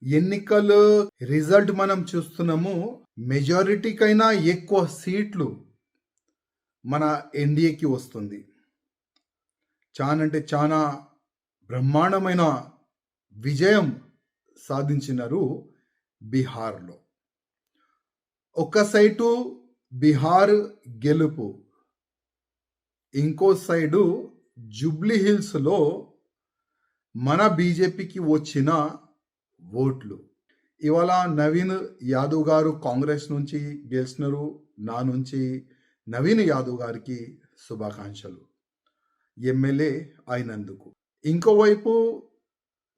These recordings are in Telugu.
ఎన్నికలు రిజల్ట్ మనం చూస్తున్నాము. మెజారిటీకైనా ఎక్కువ సీట్లు మన ఎన్డీఏకి వస్తుంది. చాలా బ్రహ్మాండమైన విజయం సాధించినారు బీహార్లో. ఒక సైటు బీహార్ గెలుపు, ఇంకో సైడు జూబ్లీ హిల్స్లో మన బీజేపీకి వచ్చిన ఓట్లు. ఇవాళ నవీన్ యాదవ్ గారు కాంగ్రెస్ నుంచి గెలిచినారు. నా నుంచి నవీన్ యాదవ్ గారికి శుభాకాంక్షలు ఎమ్మెల్యే అయినందుకు. ఇంకోవైపు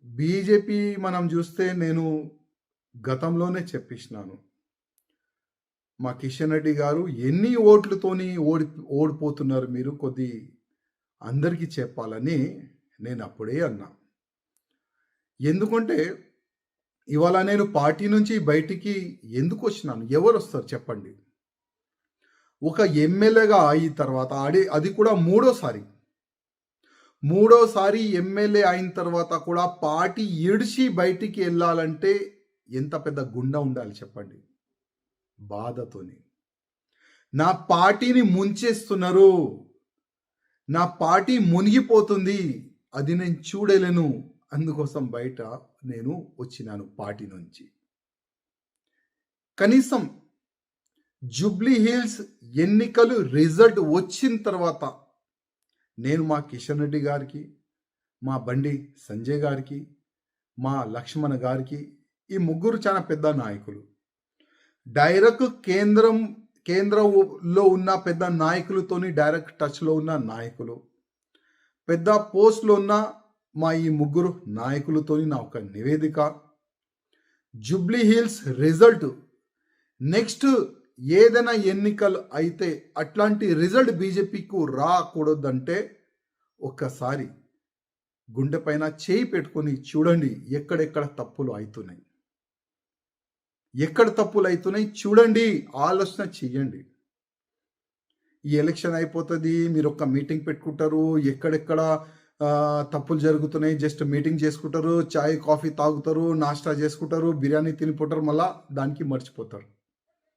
బీజేపీ మనం చూస్తే నేను గతంలోనే చెప్పిస్తున్నాను, మా కిషన్ రెడ్డి గారు ఎన్ని ఓట్లతోని ఓడిపోతున్నారు మీరు, కొద్ది అందరికీ చెప్పాలని నేను అప్పుడే అన్నా. ఎందుకంటే ఇవాళ నేను పార్టీ నుంచి బయటికి ఎందుకు వచ్చినాను, ఎవరు వస్తారు చెప్పండి. ఒక ఎమ్మెల్యేగా అయిన తర్వాత అది కూడా మూడోసారి ఎమ్మెల్యే అయిన తర్వాత కూడా పార్టీ ఇడిచి బయటికి వెళ్ళాలంటే ఎంత పెద్ద గుండె ఉండాలి చెప్పండి. బాధతోని నా పార్టీని ముంచేస్తున్నారు, నా పార్టీ మునిగిపోతుంది, అది నేను చూడలేను, అందుకోసం బయట నేను వచ్చినాను పార్టీ నుంచి. కనీసం జూబ్లీ హిల్స్ ఎన్నికలు రిజల్ట్ వచ్చిన తర్వాత నేను మా కిషన్ రెడ్డి గారికి, మా బండి సంజయ్ గారికి, మా లక్ష్మణ్ గారికి, ఈ ముగ్గురు చాలా పెద్ద నాయకులు, డైరెక్ట్ కేంద్రంలో ఉన్న పెద్ద నాయకులతోని డైరెక్ట్ టచ్లో ఉన్న నాయకులు, పెద్ద పోస్ట్లో ఉన్న మా ఈ ముగ్గురు నాయకులతోని నా ఒక నివేదిక. జూబ్లీ హిల్స్ రిజల్ట్ నెక్స్ట్ ఏదైనా ఎన్నికలు అయితే అట్లాంటి రిజల్ట్ బీజేపీకు రాకూడదంటే ఒక్కసారి గుండె పైన చేయి పెట్టుకొని చూడండి ఎక్కడెక్కడ తప్పులు అవుతున్నాయి, ఎక్కడ తప్పులు అవుతున్నాయి చూడండి, ఆలోచన చెయ్యండి. ఈ ఎలక్షన్ అయిపోతుంది, మీరు ఒక మీటింగ్ పెట్టుకుంటారు, ఎక్కడెక్కడ తప్పులు జరుగుతున్నాయి జస్ట్ మీటింగ్ చేసుకుంటారు, చాయ్ కాఫీ తాగుతారు, నాష్టా చేసుకుంటారు, బిర్యానీ తినిపోతారు, మళ్ళా దానికి మర్చిపోతారు.